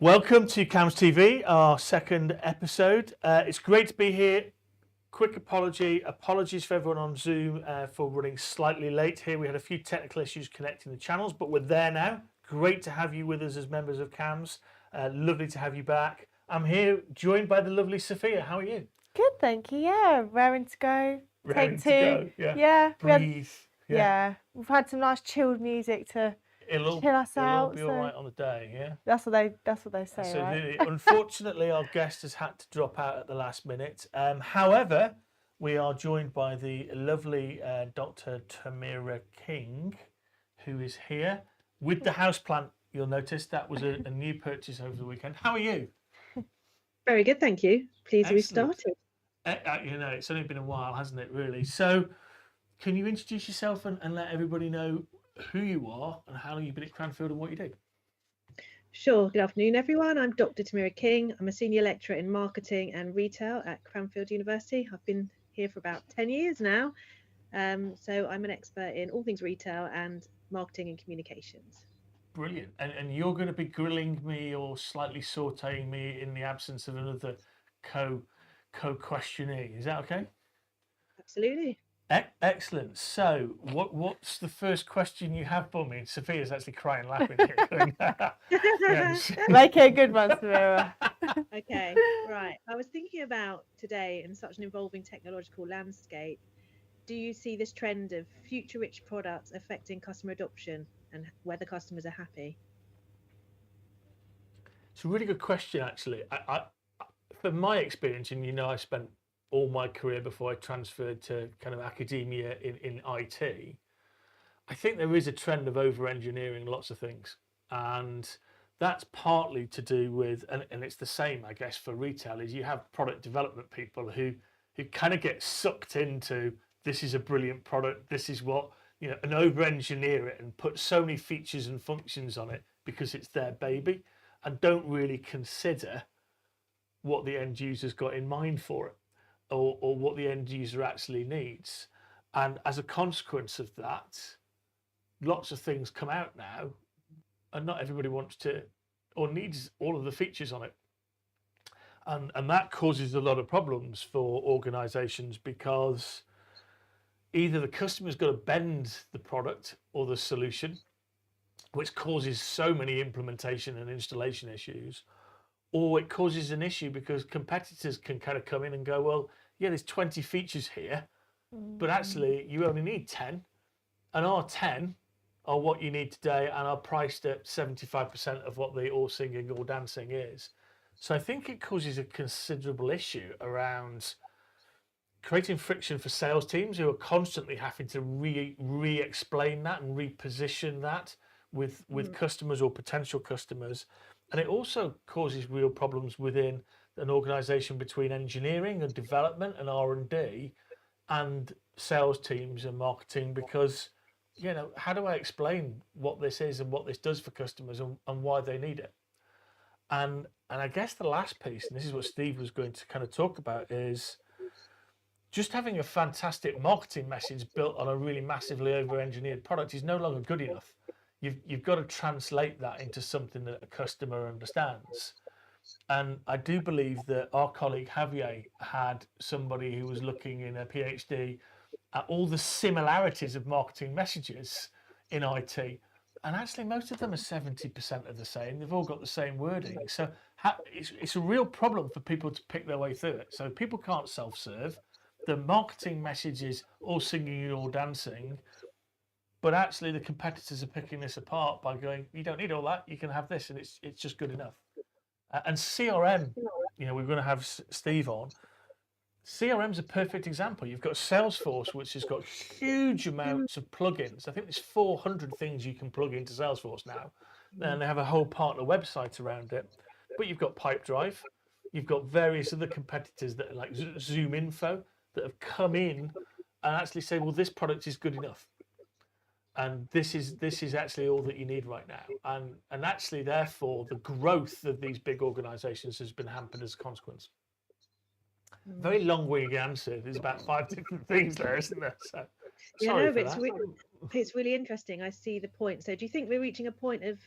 Welcome to KAMs TV, our second episode. It's great to be here. Quick apologies for everyone on Zoom for running slightly late here. We had a few technical issues connecting the channels, but we're there now. Great to have you with us as members of KAMs. Lovely to have you back. I'm here joined by the lovely Sophia. How are you? Good, thank you. Yeah, raring to go. Raring Take to two. go. Yeah. Breathe. We've had some nice chilled music to chill us It'll all out. be all right on the day, yeah? That's what they say, So right? unfortunately, our guest has had to drop out at the last minute. However, we are joined by the lovely Dr. Tamira King, who is here with the houseplant. You'll notice that was a new purchase over the weekend. How are you? Very good, thank you. Pleased we Excellent. started. It's only been a while, hasn't it, really? So can you introduce yourself and let everybody know who you are and how long you've been at Cranfield and what you do? Sure. Good afternoon, everyone. I'm Dr. Tamira King. I'm a senior lecturer in marketing and retail at Cranfield University. I've been here for about 10 years now. So I'm an expert in all things retail and marketing and communications. Brilliant. And you're going to be grilling me or slightly sauteing me in the absence of another co-questionee. Is that okay? Absolutely. Excellent. So what's the first question you have for me? Sophia's actually crying laughing here. Make it a good one, Samira. Okay, right. I was thinking about today in such an evolving technological landscape, do you see this trend of future-rich products affecting customer adoption and whether customers are happy? It's a really good question, actually. From my experience, and I spent all my career before I transferred to kind of academia in IT, I think there is a trend of over-engineering lots of things. And that's partly to do with, and it's the same, I guess, for retail, is you have product development people who kind of get sucked into, this is a brilliant product, this is what, and over-engineer it and put so many features and functions on it because it's their baby and don't really consider what the end user's got in mind for it. Or what the end user actually needs. And as a consequence of that, lots of things come out now and not everybody wants to or needs all of the features on it. And that causes a lot of problems for organizations because either the customer's got to bend the product or the solution, which causes so many implementation and installation issues, or it causes an issue because competitors can kind of come in and go, well, yeah, there's 20 features here, but actually you only need 10, and our 10 are what you need today and are priced at 75% of what the all singing, all dancing is. So I think it causes a considerable issue around creating friction for sales teams who are constantly having to re-explain that and reposition that with customers or potential customers. And it also causes real problems within an organization between engineering and development and R&D and sales teams and marketing because, how do I explain what this is and what this does for customers and why they need it? And I guess the last piece, and this is what Steve was going to kind of talk about, is just having a fantastic marketing message built on a really massively over-engineered product is no longer good enough. You've got to translate that into something that a customer understands. And I do believe that our colleague Javier had somebody who was looking in a PhD at all the similarities of marketing messages in IT. And actually, most of them are 70% of the same. They've all got the same wording. So it's a real problem for people to pick their way through it. So people can't self-serve. The marketing message is all singing and all dancing. But actually, the competitors are picking this apart by going, you don't need all that. You can have this, and it's just good enough. And CRM, we're going to have Steve on. CRM's a perfect example. You've got Salesforce, which has got huge amounts of plugins. I think there's 400 things you can plug into Salesforce now. And they have a whole partner website around it. But you've got Pipedrive. You've got various other competitors that are like Zoom Info that have come in and actually say, well, this product is good enough. And this is actually all that you need right now. And actually, therefore, the growth of these big organizations has been hampered as a consequence. Very long-winded answer. There's about 5 different things there, isn't there? So, but it's really interesting. I see the point. So do you think we're reaching a point of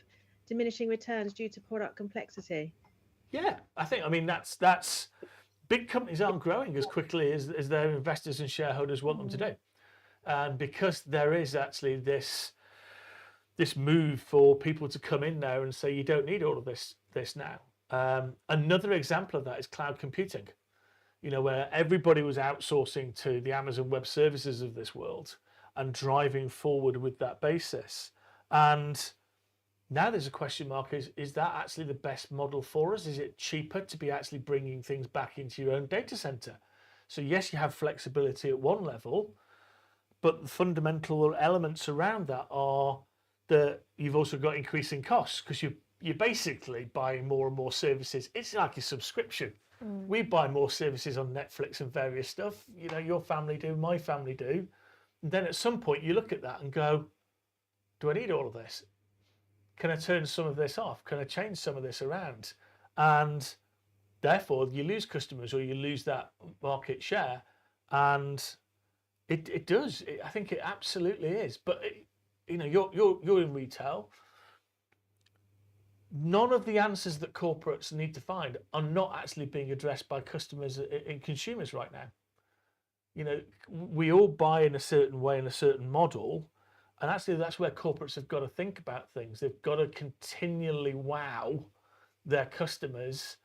diminishing returns due to product complexity? Yeah, I mean that's big companies aren't growing as quickly as their investors and shareholders want them to do, and because there is actually this move for people to come in now and say you don't need all of this now. Another example of that is cloud computing. Where everybody was outsourcing to the Amazon Web Services of this world and driving forward with that basis. And now there's a question mark, is that actually the best model for us? Is it cheaper to be actually bringing things back into your own data center? So yes, you have flexibility at one level, but the fundamental elements around that are that you've also got increasing costs because you're basically buying more and more services. It's like a subscription. We buy more services on Netflix and various stuff. Your family do, my family do. And then at some point you look at that and go, do I need all of this? Can I turn some of this off? Can I change some of this around? And therefore you lose customers or you lose that market share. And it does. I think it absolutely is. But you're in retail. None of the answers that corporates need to find are not actually being addressed by customers and consumers right now. We all buy in a certain way, in a certain model, and actually that's where corporates have got to think about things. They've got to continually wow their customers,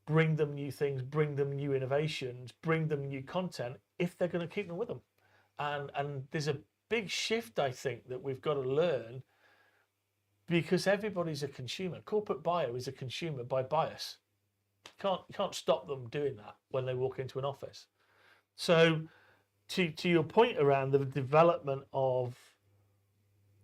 bring them new things, bring them new innovations, bring them new content if they're going to keep them with them. And there's a big shift, I think, that we've got to learn. Because everybody's a consumer. Corporate buyer is a consumer by bias. You can't stop them doing that when they walk into an office. So to your point around the development of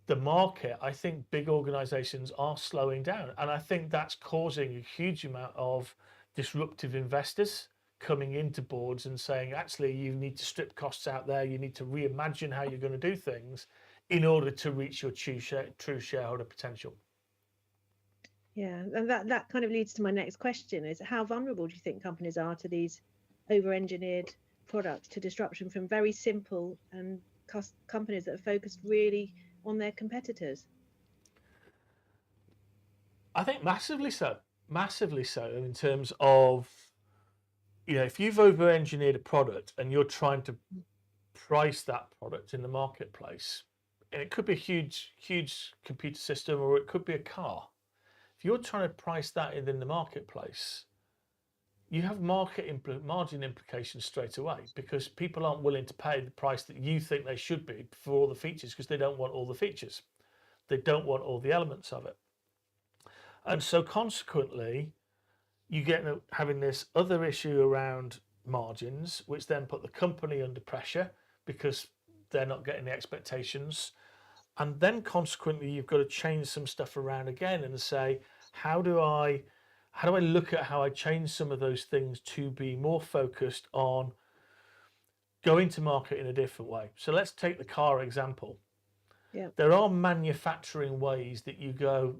the market, I think big organizations are slowing down. And I think that's causing a huge amount of disruptive investors coming into boards and saying, actually, you need to strip costs out there. You need to reimagine how you're going to do things in order to reach your true shareholder potential. Yeah, and that kind of leads to my next question is how vulnerable do you think companies are to these over-engineered products, to disruption from very simple and companies that are focused really on their competitors? I think massively so in terms of, if you've over-engineered a product and you're trying to price that product in the marketplace, and it could be a huge computer system or it could be a car. If you're trying to price that in the marketplace, you have margin implications straight away because people aren't willing to pay the price that you think they should be for all the features because they don't want all the features. They don't want all the elements of it. And so consequently, you get having this other issue around margins, which then put the company under pressure because they're not getting the expectations. And then consequently, you've got to change some stuff around again and say, how do I look at how I change some of those things to be more focused on going to market in a different way? So let's take the car example. Yeah. There are manufacturing ways that you go,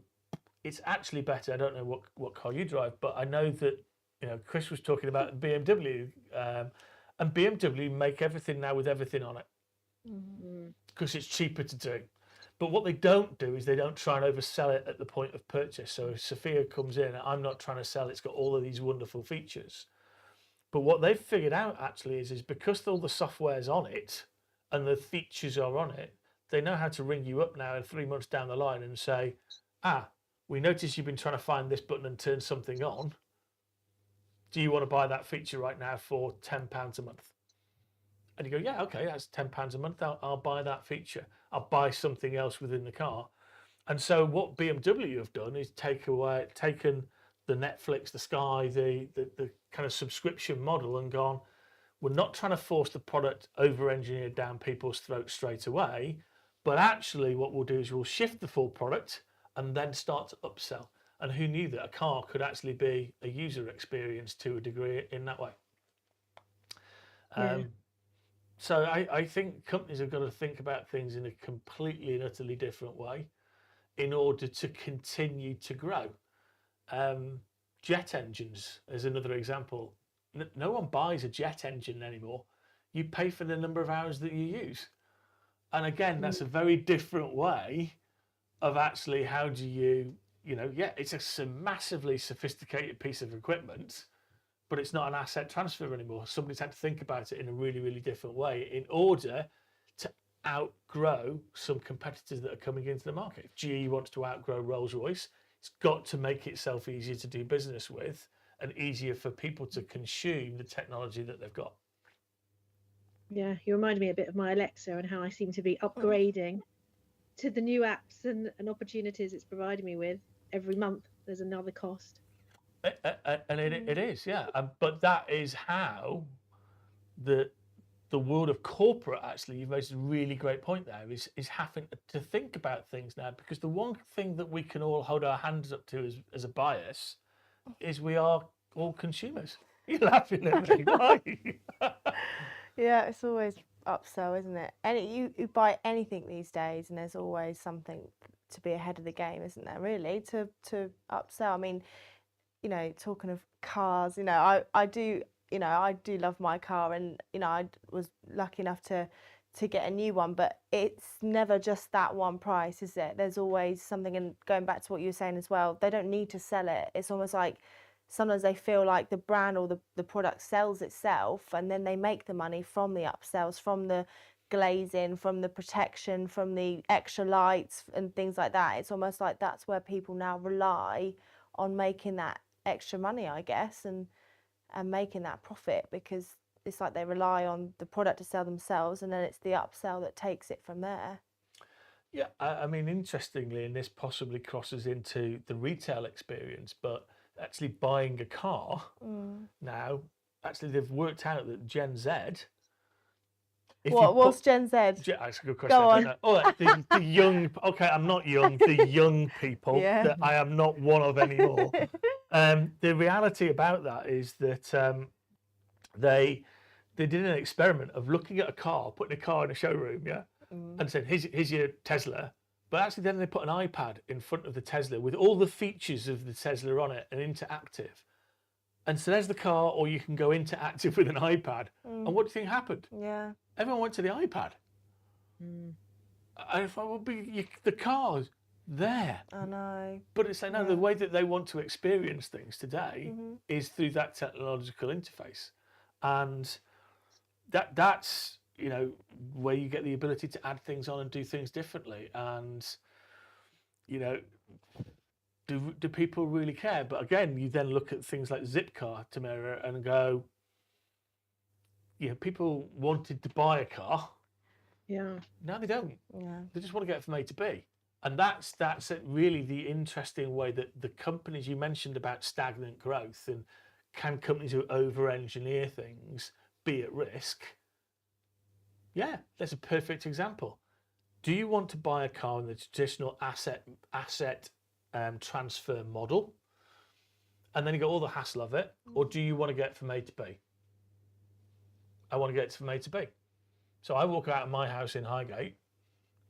it's actually better. I don't know what car you drive, but I know that Chris was talking about BMW, and BMW make everything now with everything on it because it's cheaper to do. But what they don't do is they don't try and oversell it at the point of purchase. So if Sophia comes in, I'm not trying to sell it's got all of these wonderful features. But what they've figured out actually is because all the software's on it and the features are on it, they know how to ring you up now 3 months down the line and say, we noticed you've been trying to find this button and turn something on. Do you want to buy that feature right now for £10 a month? And you go, yeah, okay, that's £10 a month. I'll buy that feature. I'll buy something else within the car. And so what BMW have done is taken the Netflix, the Sky, the kind of subscription model and gone, we're not trying to force the product over-engineered down people's throats straight away, but actually what we'll do is we'll shift the full product and then start to upsell. And who knew that a car could actually be a user experience to a degree in that way? Yeah. So I think companies have got to think about things in a completely and utterly different way in order to continue to grow. Jet engines is another example. No one buys a jet engine anymore. You pay for the number of hours that you use. And again, that's a very different way of actually how do you it's a massively sophisticated piece of equipment, but it's not an asset transfer anymore. Somebody's had to think about it in a really, really different way in order to outgrow some competitors that are coming into the market. If GE wants to outgrow Rolls-Royce, it's got to make itself easier to do business with and easier for people to consume the technology that they've got. Yeah, you reminded me a bit of my Alexa and how I seem to be upgrading to the new apps and opportunities it's providing me with every month. There's another cost. And it is, yeah. But that is how the world of corporate, actually, you've raised a really great point there, is having to think about things now, because the one thing that we can all hold our hands up to as a bias is we are all consumers. You're laughing at me. Why? Yeah, it's always upsell, isn't it? And you buy anything these days, and there's always something to be ahead of the game, isn't there? Really, to upsell. I mean, talking of cars, I do love my car, and I was lucky enough to get a new one, but it's never just that one price, is it? There's always something. And going back to what you were saying as well, they don't need to sell it. It's almost like sometimes they feel like the brand or the product sells itself, and then they make the money from the upsells, from the glazing, from the protection, from the extra lights and things like that. It's almost like that's where people now rely on making that extra money, I guess, and making that profit, because it's like they rely on the product to sell themselves, and then it's the upsell that takes it from there. Yeah, I mean, interestingly, and this possibly crosses into the retail experience, but actually buying a car now, actually they've worked out that Gen Z. What's Gen Z? That's a good question. Go on. The young. Okay, I'm not young. The young people that I am not one of anymore. The reality about that is that they did an experiment of looking at a car, putting a car in a showroom, and said, here's your Tesla. But actually then they put an iPad in front of the Tesla with all the features of the Tesla on it and interactive. And so there's the car, or you can go interactive with an iPad. And what do you think happened? Yeah. Everyone went to the iPad. And I thought, well, the car's there. I know. But it's like, no, the way that they want to experience things today is through that technological interface. And that's where you get the ability to add things on and do things differently. And do people really care? But again, you then look at things like Zipcar, Tamara, and go, people wanted to buy a car. Yeah. Now they don't. Yeah. They just want to get from A to B. And that's really the interesting way that the companies you mentioned about stagnant growth, and can companies who over-engineer things be at risk? Yeah, that's a perfect example. Do you want to buy a car in the traditional asset transfer model, and then you got all the hassle of it, or do you want to get from A to B? I want to get from A to B. So I walk out of my house in Highgate,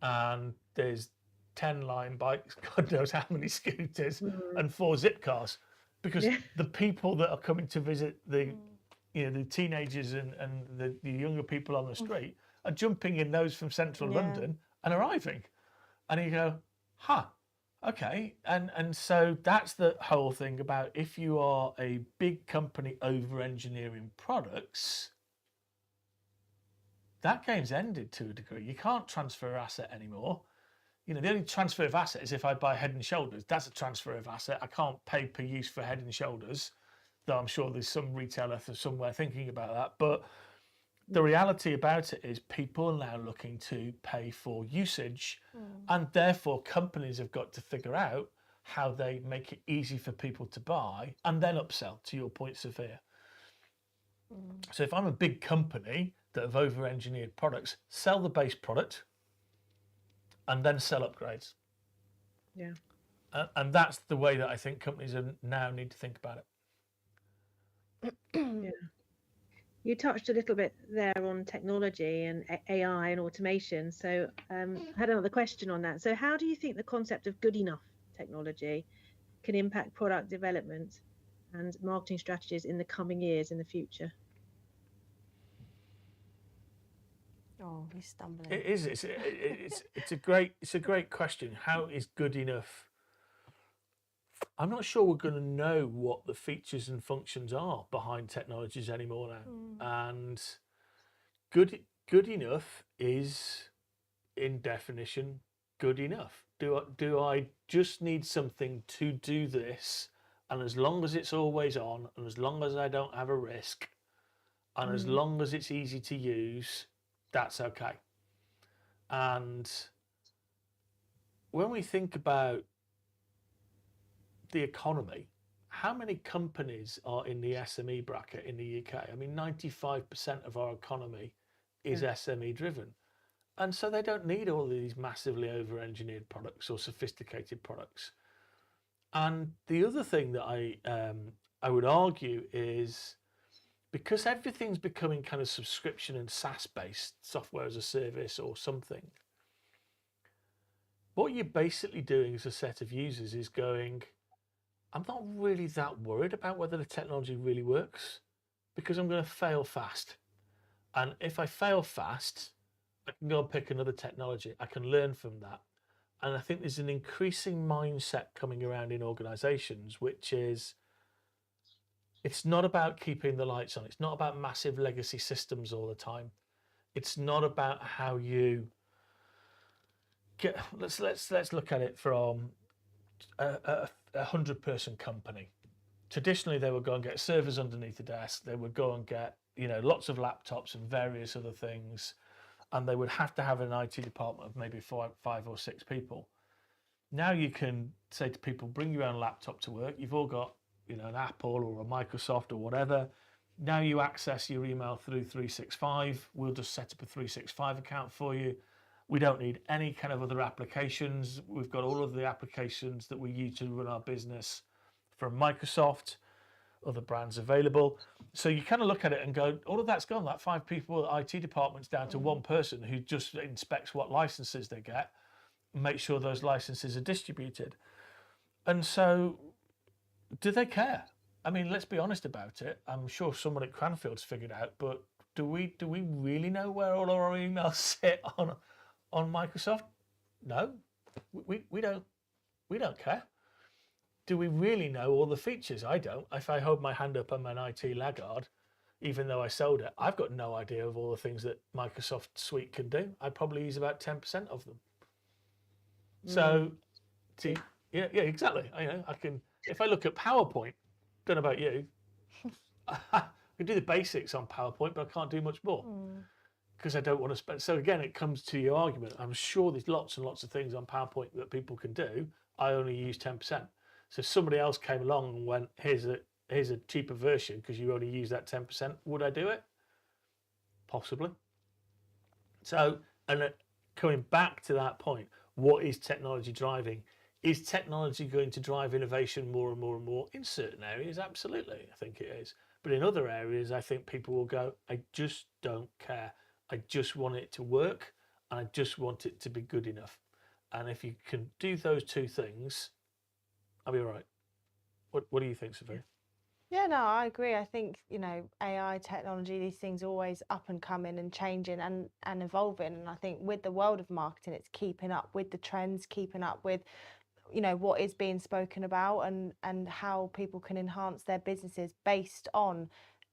and there's 10 Line bikes, God knows how many scooters, and 4 Zipcars, because the people that are coming to visit the teenagers and the younger people on the street are jumping in those from central London and arriving. And you go, okay. And so that's the whole thing about, if you are a big company over-engineering products, that game's ended to a degree. You can't transfer asset anymore. The only transfer of asset is if I buy Head and Shoulders. That's a transfer of asset. I can't pay per use for Head and Shoulders, though I'm sure there's some retailer somewhere thinking about that. But the reality about it is people are now looking to pay for usage, and therefore companies have got to figure out how they make it easy for people to buy and then upsell, to your point, Sophia. So if I'm a big company that have over-engineered products, sell the base product and then sell upgrades. Yeah. And that's the way that I think companies now need to think about it. Yeah. You touched a little bit there on technology and AI and automation. So I had another question on that. So how do you think the concept of good enough technology can impact product development and marketing strategies in the coming years, in the future? Oh, he's stumbling. It is. It's a great question. How is good enough I'm not sure we're going to know what the features and functions are behind technologies anymore now. And good enough is, in definition, good enough. Do I just need something to do this, and as long as it's always on, and as long as I don't have a risk, and as long as it's easy to use, that's okay. And when we think about the economy, how many companies are in the SME bracket in the UK? I mean, 95% of our economy is SME driven. And so they don't need all of these massively over-engineered products or sophisticated products. And the other thing that I would argue is, because everything's becoming kind of subscription and SaaS-based, software as a service or something, what you're basically doing as a set of users is going, I'm not really that worried about whether the technology really works, because I'm going to fail fast. And if I fail fast, I can go and pick another technology. I can learn from that. And I think there's an increasing mindset coming around in organizations, which is, it's not about keeping the lights on. It's not about massive legacy systems all the time. It's not about how you get, let's look at it from a 100-person company. Traditionally, they would go and get servers underneath the desk. They would go and get, lots of laptops and various other things. And they would have to have an IT department of maybe five or six people. Now you can say to people, bring your own laptop to work. You've all got, an Apple or a Microsoft or whatever. Now you access your email through 365. We'll just set up a 365 account for you. We don't need any kind of other applications. We've got all of the applications that we use to run our business from Microsoft, other brands available. So you kind of look at it and go, all of that's gone. That 5 people IT department's down to one person who just inspects what licenses they get and make sure those licenses are distributed. And so, do they care? I mean, let's be honest about it. I'm sure someone at Cranfield's figured out, but do we really know where all our emails sit on Microsoft? No, we don't care. Do we really know all the features? I don't. If I hold my hand up, I'm an IT laggard, even though I sold it. I've got no idea of all the things that Microsoft Suite can do. I probably use about 10% of them. So, yeah, exactly. I can. If I look at PowerPoint, don't know about you, I can do the basics on PowerPoint, but I can't do much more because I don't want to spend. So again, it comes to your argument. I'm sure there's lots and lots of things on PowerPoint that people can do. I only use 10%. So if somebody else came along and went, here's a cheaper version because you only use that 10%, would I do it? Possibly. So, and coming back to that point, what is technology driving? Is technology going to drive innovation more and more and more? In certain areas, absolutely, I think it is. But in other areas, I think people will go, I just don't care. I just want it to work, and I just want it to be good enough. And if you can do those two things, I'll be all right. What do you think, Sophia? Yeah, no, I agree. I think, AI technology, these things are always up and coming and changing and evolving. And I think with the world of marketing, it's keeping up with the trends, keeping up with, what is being spoken about and how people can enhance their businesses based on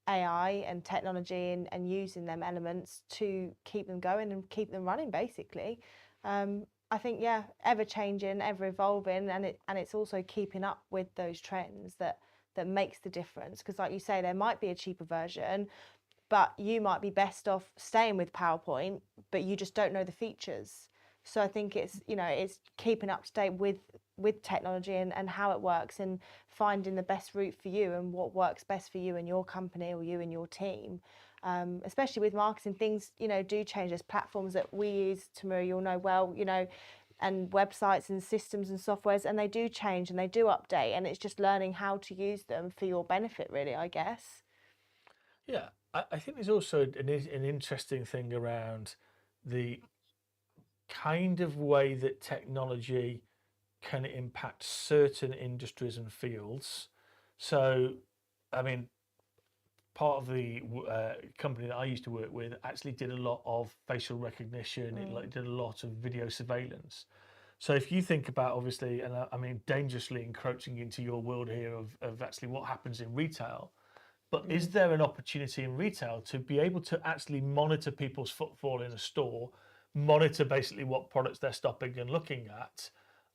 AI and technology and using them elements to keep them going and keep them running, basically. I think, yeah, ever changing, ever evolving, and it's also keeping up with those trends that makes the difference. Because like you say, there might be a cheaper version, but you might be best off staying with PowerPoint, but you just don't know the features. So I think it's keeping up to date with technology and how it works and finding the best route for you and what works best for you and your company or you and your team. Especially with marketing, things, do change. There's platforms that we use, Tamira, you'll know well, and websites and systems and softwares, and they do change and they do update, and it's just learning how to use them for your benefit, really, I guess. Yeah, I think there's also an interesting thing around the kind of way that technology can impact certain industries and fields. So, I mean, part of the company that I used to work with actually did a lot of facial recognition. It did a lot of video surveillance. So if you think about, obviously, and I mean dangerously encroaching into your world here of actually what happens in retail, but is there an opportunity in retail to be able to actually monitor people's footfall in a store, monitor basically what products they're stopping and looking at,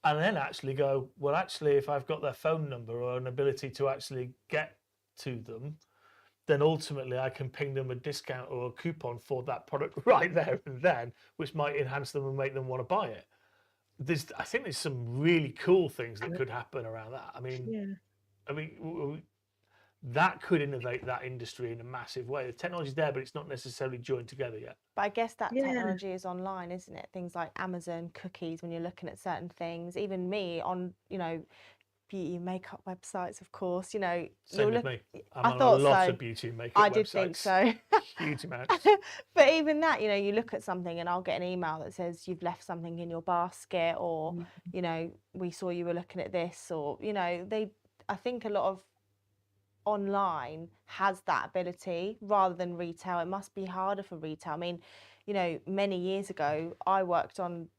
and then actually go, well, actually, if I've got their phone number or an ability to actually get to them, then ultimately I can ping them a discount or a coupon for that product right there and then, which might enhance them and make them want to buy it. I think there's some really cool things that could happen around that. Yeah. I mean, that could innovate that industry in a massive way. The technology's there, but it's not necessarily joined together yet. But I guess that Yeah. technology is online, isn't it? Things like Amazon, cookies, when you're looking at certain things. Even me on, beauty makeup websites, of course, Same you'll with look. me. I'm I on thought a lot so. of beauty and makeup I websites. did think so. Huge amounts. But even that, you look at something and I'll get an email that says you've left something in your basket, or, we saw you were looking at this, or, I think a lot of online has that ability rather than retail. It must be harder for retail. I mean, many years ago, I worked on,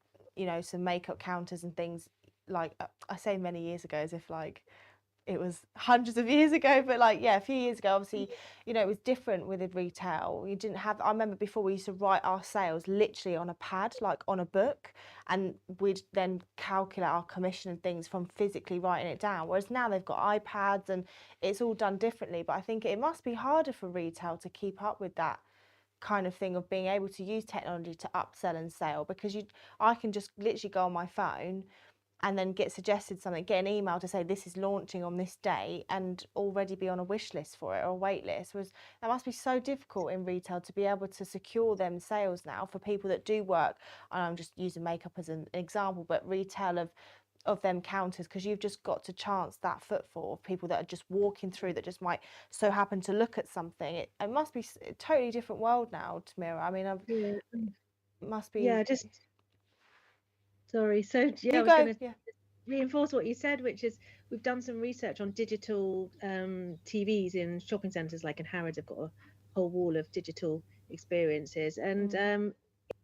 some makeup counters and things. Like, I say many years ago as if like it was hundreds of years ago, but like, yeah, a few years ago, obviously, it was different with retail. You didn't have, I remember before we used to write our sales literally on a pad, like on a book, and we'd then calculate our commission and things from physically writing it down. Whereas now they've got iPads and it's all done differently. But I think it must be harder for retail to keep up with that kind of thing of being able to use technology to upsell and sell, because I can just literally go on my phone and then get suggested something, get an email to say this is launching on this day, and already be on a wish list for it or a wait list. That must be so difficult in retail to be able to secure them sales now for people that do work. And I'm just using makeup as an example, but retail of them counters, because you've just got to chance that footfall of people that are just walking through that just might so happen to look at something. It must be a totally different world now, Tamira. I mean, Yeah. it must be. Yeah. Just sorry. So yeah, I You was going go. to Yeah. reinforce what you said, which is we've done some research on digital TVs in shopping centres, like in Harrods. They've got a whole wall of digital experiences, and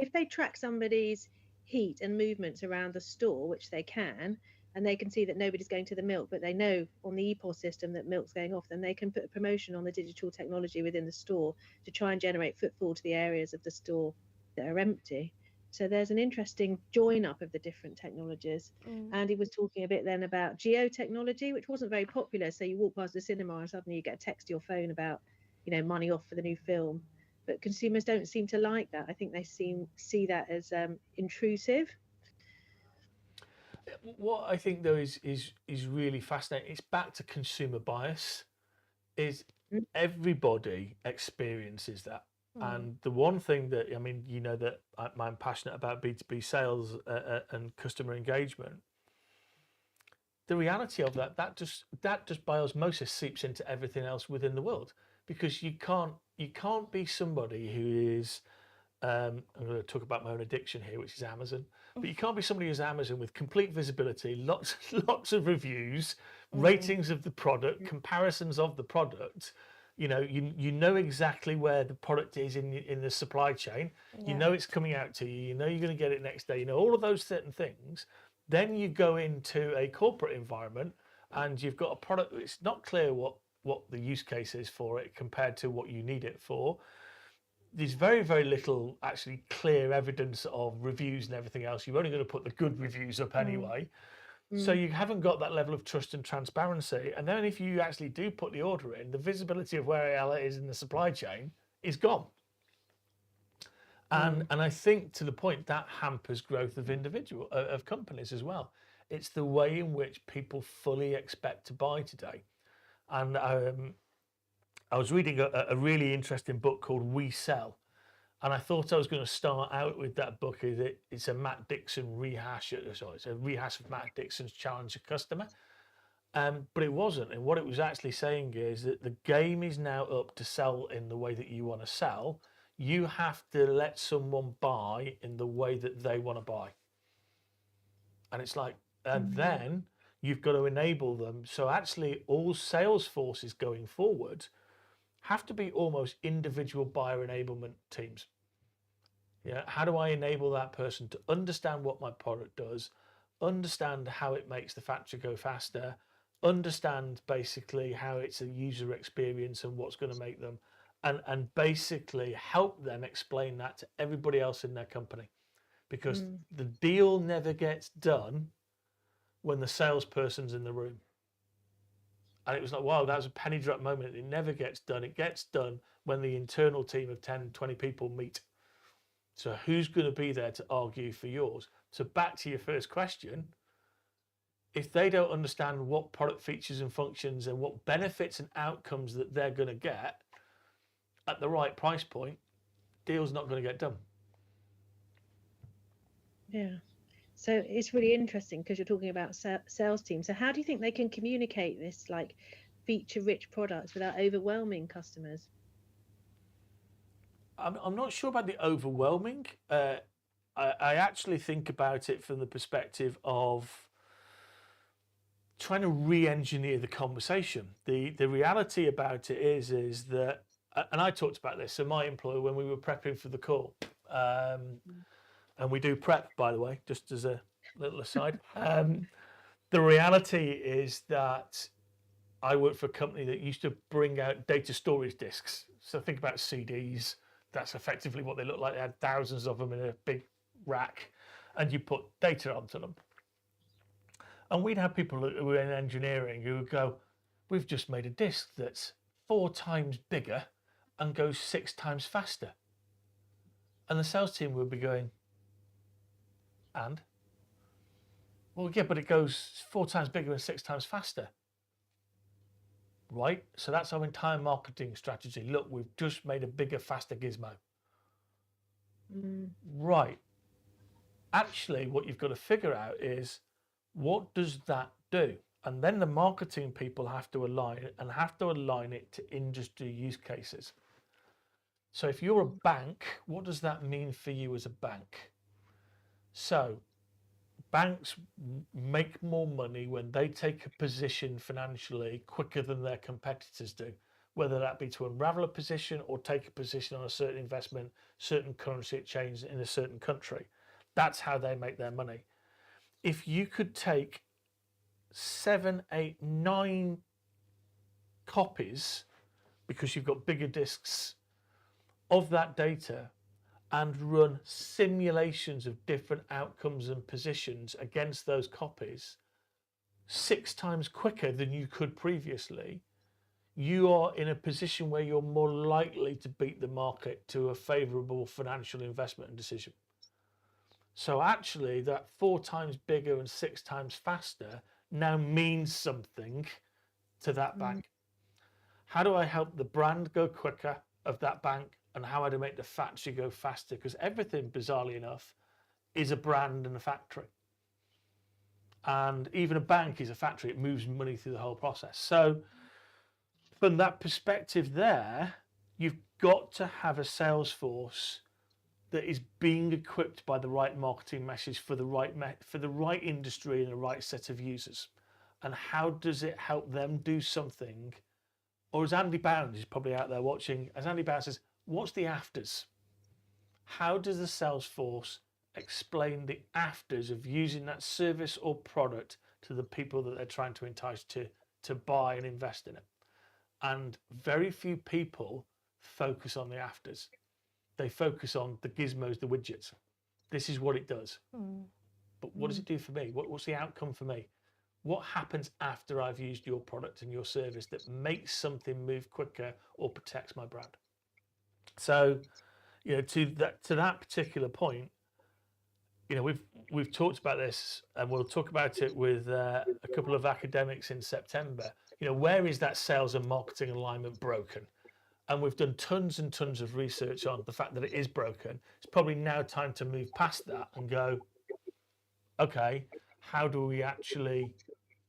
if they track somebody's heat and movements around the store, which they can, and they can see that nobody's going to the milk, but they know on the EPOS system that milk's going off, then they can put a promotion on the digital technology within the store to try and generate footfall to the areas of the store that are empty. So there's an interesting join up of the different technologies. Andy was talking a bit then about geotechnology, which wasn't very popular. So you walk past the cinema and suddenly you get a text to your phone about, money off for the new film. But consumers don't seem to like that. I think they see that as intrusive. What I think though is really fascinating. It's back to consumer bias. Is everybody experiences that. And the one thing that, I mean, that I'm passionate about B2B sales and customer engagement. The reality of that just by osmosis seeps into everything else within the world, because you can't be somebody who is, I'm going to talk about my own addiction here, which is Amazon. But you can't be somebody who's Amazon with complete visibility, lots of reviews, ratings of the product, comparisons of the product. You know exactly where the product is in the supply chain. You know it's coming out to you. You know you're going to get it next day. You know all of those certain things. Then you go into a corporate environment and you've got a product. It's not clear what the use case is for it compared to what you need it for. There's very, very little actually clear evidence of reviews and everything else. You're only going to put the good reviews up anyway. So you haven't got that level of trust and transparency. And then if you actually do put the order in, the visibility of where it is in the supply chain is gone. And I think to the point that hampers growth of companies as well. It's the way in which people fully expect to buy today. And I was reading a really interesting book called We Sell. And I thought I was going to start out with that book. It's a Matt Dixon rehash. Sorry, it's a rehash of Matt Dixon's Challenge a Customer. But it wasn't. And what it was actually saying is that the game is now up to sell in the way that you want to sell. You have to let someone buy in the way that they want to buy. And it's like, and then you've got to enable them. So actually all sales forces going forward have to be almost individual buyer enablement teams. Yeah, how do I enable that person to understand what my product does, understand how it makes the factory go faster, understand basically how it's a user experience and what's going to make them, and basically help them explain that to everybody else in their company. Because the deal never gets done when the salesperson's in the room. And it was like, wow, that was a penny drop moment. It never gets done. It gets done when the internal team of 10, 20 people meet. So who's going to be there to argue for yours? So back to your first question, if they don't understand what product features and functions and what benefits and outcomes that they're going to get at the right price point, deal's not going to get done. Yeah. So it's really interesting because you're talking about sales teams. So how do you think they can communicate this like feature-rich products without overwhelming customers? I'm not sure about the overwhelming. I actually think about it from the perspective of trying to re-engineer the conversation. The reality about it is that, and I talked about this, so my employer, when we were prepping for the call, and we do prep, by the way, just as a little aside. The reality is that I work for a company that used to bring out data storage discs. So think about CDs. That's effectively what they look like. They had thousands of them in a big rack, and you put data onto them. And we'd have people who were in engineering who would go, we've just made a disc that's 4 times bigger and goes 6 times faster. And the sales team would be going, and? Well, yeah, but it goes 4 times bigger and 6 times faster. Right? So that's our entire marketing strategy. Look, we've just made a bigger, faster gizmo. Right. Actually, what you've got to figure out is, what does that do? And then the marketing people have to align it and have to align it to industry use cases. So if you're a bank, what does that mean for you as a bank? So banks make more money when they take a position financially quicker than their competitors do, whether that be to unravel a position or take a position on a certain investment, certain currency exchange in a certain country. That's how they make their money. If you could take 7, 8, 9 copies, because you've got bigger disks, of that data and run simulations of different outcomes and positions against those copies 6 times quicker than you could previously, you are in a position where you're more likely to beat the market to a favourable financial investment decision. So actually that 4 times bigger and 6 times faster now means something to that bank. How do I help the brand go quicker of that bank, and how do I make the factory go faster? Because everything, bizarrely enough, is a brand and a factory. And even a bank is a factory. It moves money through the whole process. So from that perspective there, you've got to have a sales force that is being equipped by the right marketing message for the right industry and the right set of users. And how does it help them do something? Or as Andy Bound is probably out there watching, as Andy Bound says, what's the afters? How does the sales force explain the afters of using that service or product to the people that they're trying to entice to buy and invest in it? And very few people focus on the afters. They focus on the gizmos, the widgets. This is what it does. But what does it do for me? What's the outcome for me? What happens after I've used your product and your service that makes something move quicker or protects my brand? So, to that particular point, we've talked about this, and we'll talk about it with a couple of academics in September. Where is that sales and marketing alignment broken? And we've done tons and tons of research on the fact that it is broken. It's probably now time to move past that and go, okay, how do we actually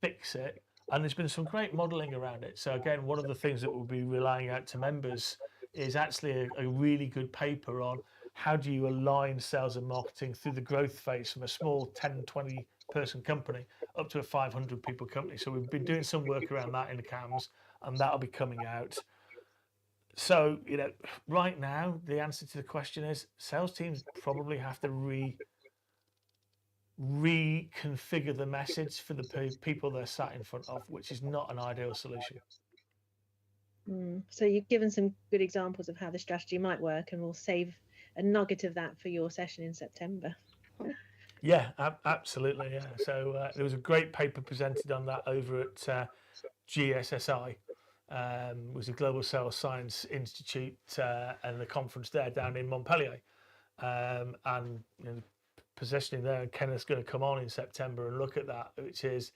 fix it? And there's been some great modelling around it. So again, one of the things that we'll be relying out to members is actually a really good paper on how do you align sales and marketing through the growth phase from a small 10, 20 person company up to a 500 people company. So we've been doing some work around that in the KAMs, and that'll be coming out. So, right now, the answer to the question is sales teams probably have to reconfigure the message for the people they're sat in front of, which is not an ideal solution. So you've given some good examples of how the strategy might work, and we'll save a nugget of that for your session in September. Yeah, absolutely. Yeah. So there was a great paper presented on that over at GSSI. Was the Global Sales Science Institute and the conference there down in Montpellier. And positioning there, and Kenneth's going to come on in September and look at that, which is,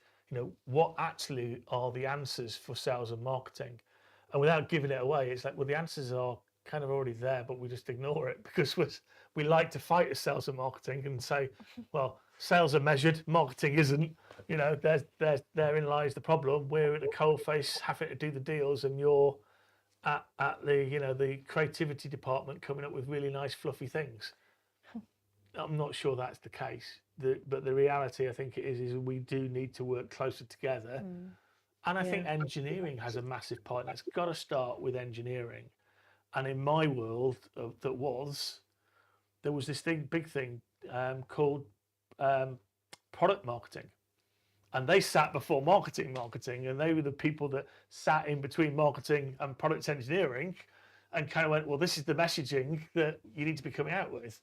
what actually are the answers for sales and marketing? And without giving it away, it's like, well, the answers are kind of already there, but we just ignore it because we like to fight as sales and marketing and say, well, sales are measured, marketing isn't. Therein lies the problem. We're at the coalface having to do the deals, and you're at the creativity department coming up with really nice fluffy things. I'm not sure that's the case, but the reality I think it is we do need to work closer together. And I think engineering has a massive part. It's got to start with engineering. And in my world, there was this big thing called product marketing. And they sat before marketing, and they were the people that sat in between marketing and product engineering and kind of went, well, this is the messaging that you need to be coming out with.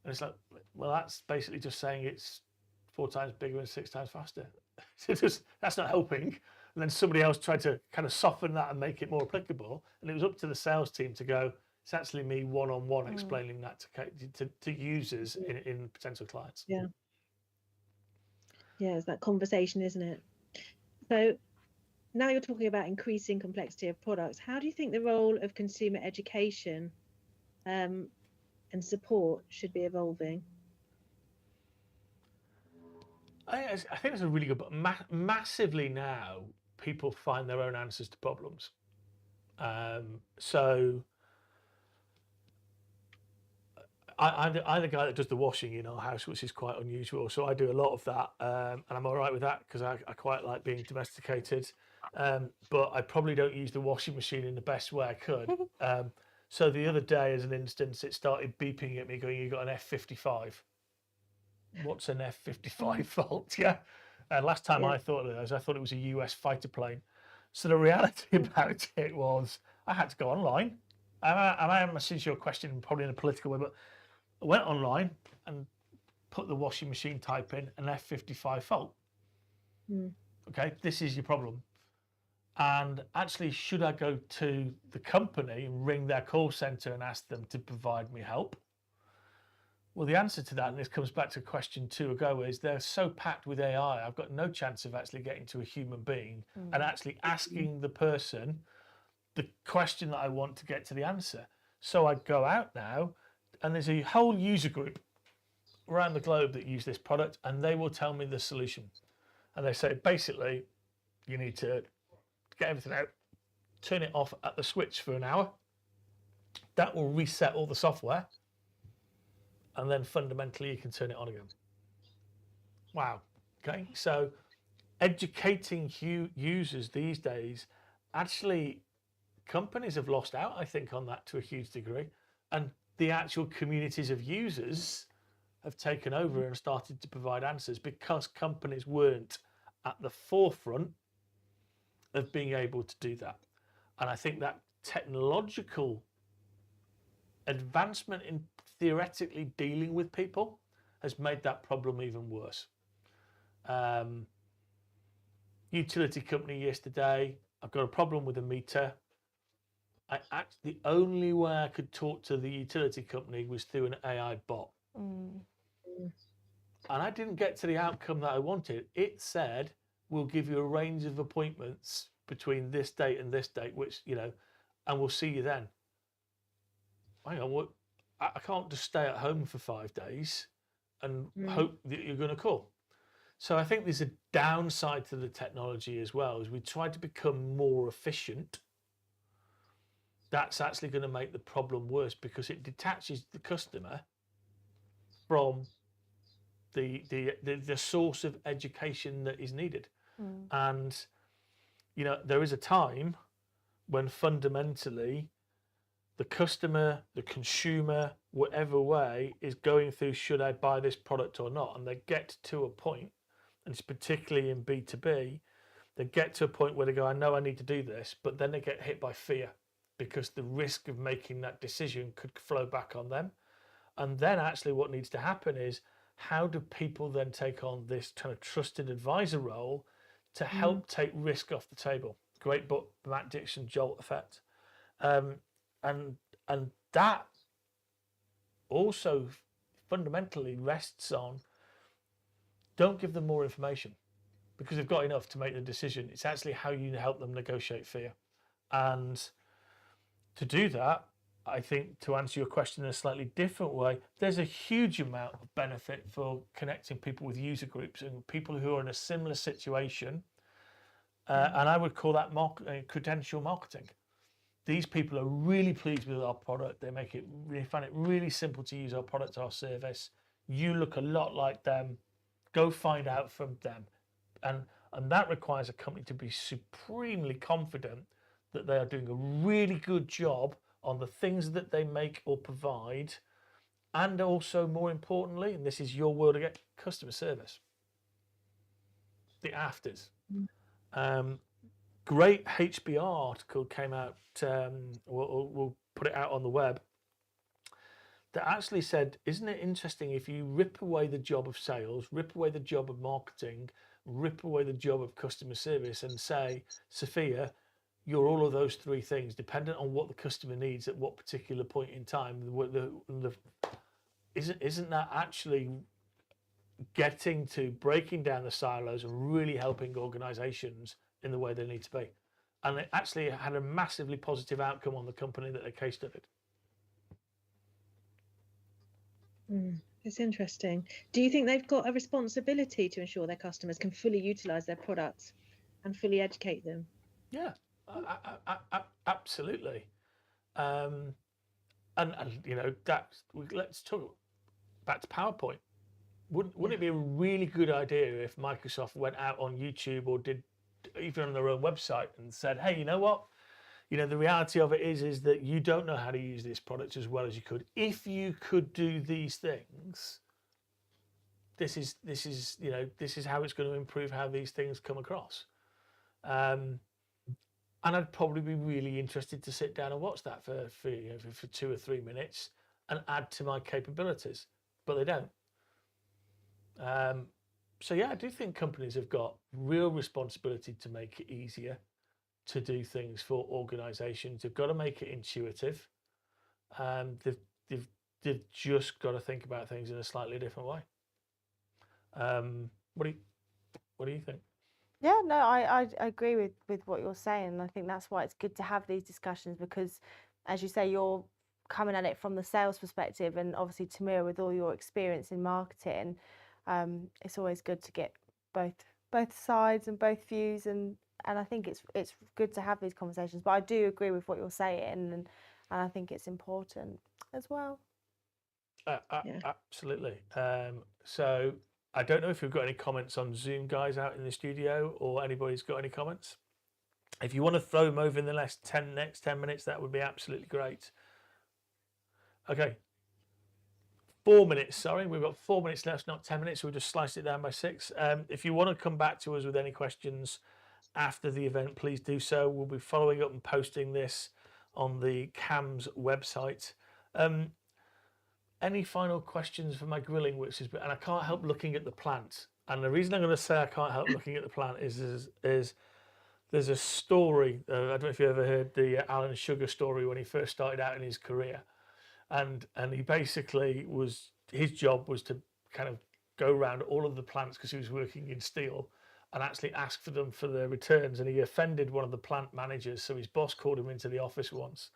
And it's like, well, that's basically just saying it's 4 times bigger and 6 times faster. That's not helping. And then somebody else tried to kind of soften that and make it more applicable. And it was up to the sales team to go, it's actually me one-on-one explaining that to users in potential clients. Yeah, it's that conversation, isn't it? So now you're talking about increasing complexity of products. How do you think the role of consumer education and support should be evolving? I think it's a really good, but massively now people find their own answers to problems. So I'm the guy that does the washing in our house, which is quite unusual. So I do a lot of that, and I'm all right with that because I quite like being domesticated. But I probably don't use the washing machine in the best way I could. So the other day, as an instance, it started beeping at me going, "You got an F-55." What's an F-55 fault? Yeah. Last time I thought of those, I thought it was a US fighter plane. So the reality about it was I had to go online. I'm since your question probably in a political way, but I went online and put the washing machine type in an F-55 fault. Okay, this is your problem. And actually, should I go to the company and ring their call center and ask them to provide me help? Well, the answer to that, and this comes back to question 2 ago, is they're so packed with AI, I've got no chance of actually getting to a human being and actually asking the person the question that I want to get to the answer. So I go out now, and there's a whole user group around the globe that use this product, and they will tell me the solution. And they say, basically, you need to get everything out, turn it off at the switch for an hour. That will reset all the software. And then fundamentally you can turn it on again. Wow. Okay. So educating users these days, actually companies have lost out, I think, on that to a huge degree. And the actual communities of users have taken over and started to provide answers because companies weren't at the forefront of being able to do that. And I think that technological advancement in theoretically dealing with people has made that problem even worse. Utility company yesterday, I've got a problem with a meter. The only way I could talk to the utility company was through an AI bot. And I didn't get to the outcome that I wanted. It said, we'll give you a range of appointments between this date and this date, which, and we'll see you then. Hang on, I can't just stay at home for 5 days and hope that you're going to call. So I think there's a downside to the technology as well. As we try to become more efficient, that's actually going to make the problem worse because it detaches the customer from the source of education that is needed. And, there is a time when fundamentally the customer, the consumer, whatever way, is going through, should I buy this product or not? And they get to a point, and it's particularly in B2B, they get to a point where they go, I know I need to do this, but then they get hit by fear because the risk of making that decision could flow back on them. And then actually what needs to happen is, how do people then take on this kind of trusted advisor role to help take risk off the table? Great book, Matt Dixon, Jolt Effect. And that also fundamentally rests on, don't give them more information because they've got enough to make the decision. It's actually how you help them negotiate fear. And to do that, I think, to answer your question in a slightly different way, there's a huge amount of benefit for connecting people with user groups and people who are in a similar situation. And I would call that credential marketing. These people are really pleased with our product. They find it really simple to use our product or service. You look a lot like them. Go find out from them. And that requires a company to be supremely confident that they are doing a really good job on the things that they make or provide. And also, more importantly, and this is your word again, customer service. The afters. Great HBR article came out, we'll put it out on the web, that actually said, isn't it interesting if you rip away the job of sales, rip away the job of marketing, rip away the job of customer service and say, Sophia, you're all of those three things, dependent on what the customer needs at what particular point in time. Isn't that actually getting to breaking down the silos and really helping organizations in the way they need to be? And it actually had a massively positive outcome on the company that they case studied. It's interesting. Do you think they've got a responsibility to ensure their customers can fully utilize their products and fully educate them? Yeah, absolutely. And you know, let's talk back to PowerPoint. Wouldn't it be a really good idea if Microsoft went out on YouTube or did even on their own website and said, hey, you know what? You know, the reality of it is that you don't know how to use this product as well as you could. If you could do these things, this is how it's going to improve how these things come across. And I'd probably be really interested to sit down and watch that for 2 or 3 minutes and add to my capabilities, but they don't. So yeah, I do think companies have got real responsibility to make it easier to do things for organizations. They've got to make it intuitive. They've just got to think about things in a slightly different way. What do you think? Yeah, no, I agree with what you're saying. I think that's why it's good to have these discussions because, as you say, you're coming at it from the sales perspective, and obviously Tamira, with all your experience in marketing, it's always good to get both sides and both views, and I think it's good to have these conversations. But I do agree with what you're saying, and I think it's important as well. Absolutely. So I don't know if we've got any comments on Zoom, guys, out in the studio, or anybody's got any comments. If you want to throw them over in the next 10 minutes, that would be absolutely great. Okay. 4 minutes, sorry. We've got 4 minutes left, not 10 minutes. So we'll just slice it down by 6. If you want to come back to us with any questions after the event, please do so. We'll be following up and posting this on the KAMs website. Any final questions for my grilling, and I can't help looking at the plant. And the reason I'm going to say I can't help looking at the plant is there's a story. I don't know if you ever heard the Alan Sugar story when he first started out in his career. And he basically his job was to kind of go around all of the plants because he was working in steel and actually ask for them for their returns. And he offended one of the plant managers. So his boss called him into the office once,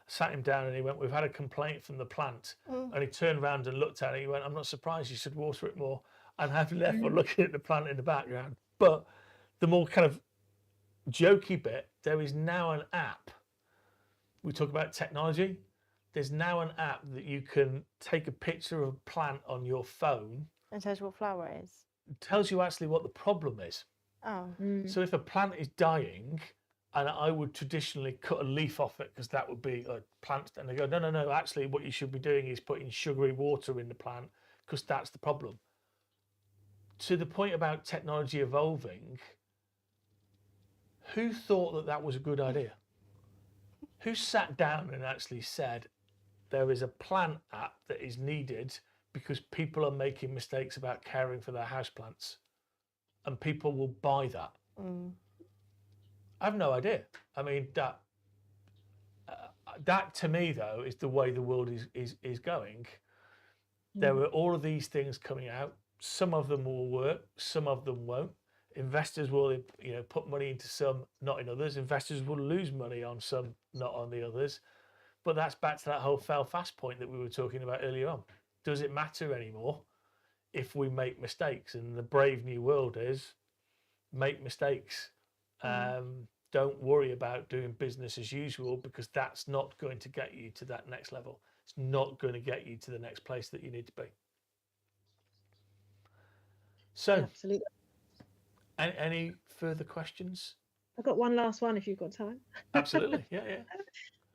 sat him down, and he went, we've had a complaint from the plant. And he turned around and looked at it. He went, I'm not surprised, you should water it more. And have left for looking at the plant in the background. But the more kind of jokey bit, there is now an app. We talk about technology. There's now an app that you can take a picture of a plant on your phone. And tells you what flower it is. It tells you actually what the problem is. Oh. So if a plant is dying and I would traditionally cut a leaf off it because that would be a plant. And they go, no, no, no. Actually, what you should be doing is putting sugary water in the plant because that's the problem. To the point about technology evolving, who thought that that was a good idea? Who sat down and actually said there is a plant app that is needed because people are making mistakes about caring for their houseplants, and people will buy that? I have no idea. I mean, that to me though is the way the world is going. There are all of these things coming out. Some of them will work, some of them won't. Investors will, put money into some, not in others. Investors will lose money on some, not on the others. But that's back to that whole fail fast point that we were talking about earlier on. Does it matter anymore if we make mistakes? And the brave new world is make mistakes. Don't worry about doing business as usual, because that's not going to get you to that next level. It's not going to get you to the next place that you need to be. So, Absolutely. any further questions? I've got one last one if you've got time. Absolutely. Yeah.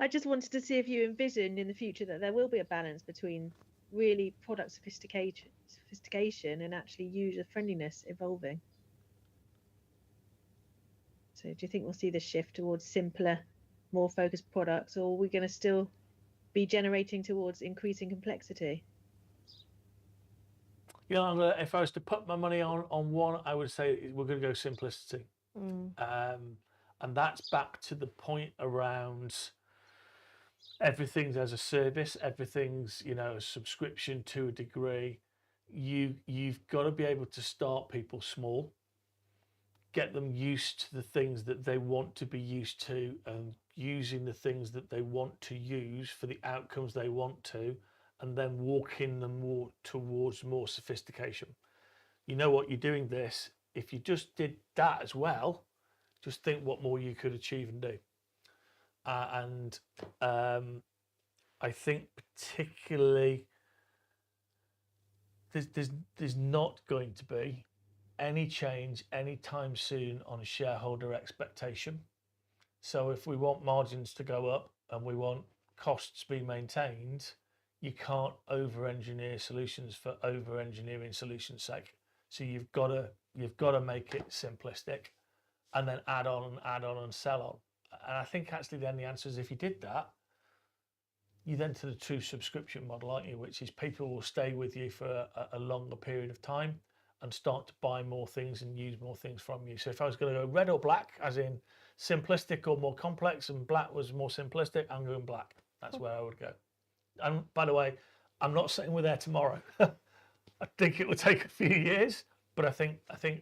I just wanted to see if you envision in the future that there will be a balance between really product sophistication and actually user friendliness evolving. So do you think we'll see the shift towards simpler, more focused products, or are we going to still be generating towards increasing complexity? If I was to put my money on one, I would say we're going to go simplicity. And that's back to the point around everything's as a service, everything's, a subscription to a degree. You've got to be able to start people small, get them used to the things that they want to be used to, and using the things that they want to use for the outcomes they want to, and then walking them more towards more sophistication. You know what, you're doing this. If you just did that as well, just think what more you could achieve and do. I think particularly there's not going to be any change anytime soon on shareholder expectation. So if we want margins to go up and we want costs to be maintained, you can't over-engineer solutions for over-engineering solutions' sake. So you've got to make it simplistic, and then add on and sell on. And I think actually then the answer is, if you did that, you then to the true subscription model, aren't you? Which is people will stay with you for a longer period of time and start to buy more things and use more things from you. So if I was going to go red or black, as in simplistic or more complex, and black was more simplistic, I'm going black. That's where I would go. And by the way, I'm not saying we're there tomorrow. I think it will take a few years, but I think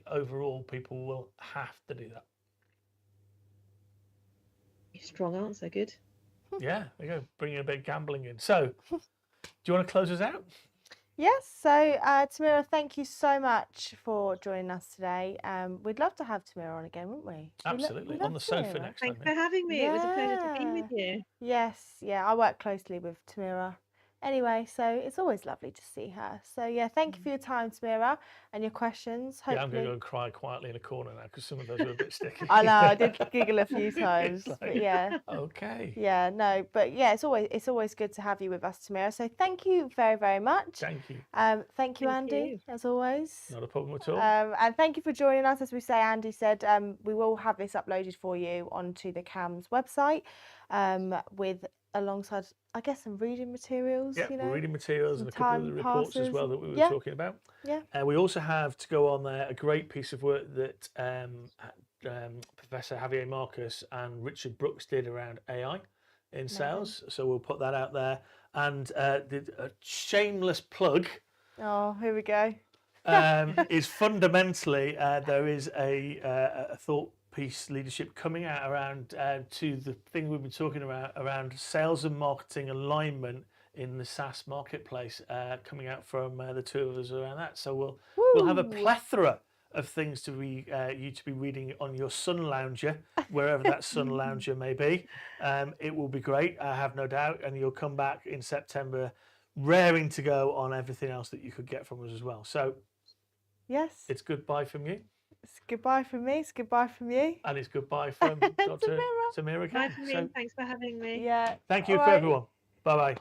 overall people will have to do that. Strong answer, good. Yeah, there you go. Bringing a bit of gambling in. So, do you want to close us out? Yes, so Tamira, thank you so much for joining us today. We'd love to have Tamira on again, wouldn't we? Absolutely. On the sofa next time. Thanks for having me. It was a pleasure to be with you. Yes, I work closely with Tamira. Anyway, so it's always lovely to see her. So yeah, thank you for your time, Tamira, and your questions. Hopefully... Yeah, I'm going to go and cry quietly in a corner now because some of those are a bit sticky. I know, I did giggle a few times, like, but yeah. Okay. Yeah, no, but yeah, it's always good to have you with us, Tamira. So thank you very, very much. Thank you. Thank you, Andy, as always. Not a problem at all. And thank you for joining us. As we say, Andy said, we will have this uploaded for you onto the KAMs website, alongside, I guess, some reading materials. Yeah, reading materials and a couple of the reports as well that we were talking about. Yeah. We also have to go on there a great piece of work that Professor Javier Marcus and Richard Brooks did around AI in sales. So we'll put that out there. And a shameless plug. Oh, here we go. Is fundamentally there is a thought piece leadership coming out around to the thing we've been talking about around sales and marketing alignment in the SaaS marketplace, coming out from the two of us around that. So we'll have a plethora of things to be you to be reading on your sun lounger, wherever that sun lounger may be. It will be great, I have no doubt, and you'll come back in September raring to go on everything else that you could get from us as well. So yes, it's goodbye from you. It's goodbye from me. It's goodbye from you. And it's goodbye from Dr. Samira Bye Kang. from me. So Thanks for having me. Yeah. thank you all for right. everyone. Bye bye.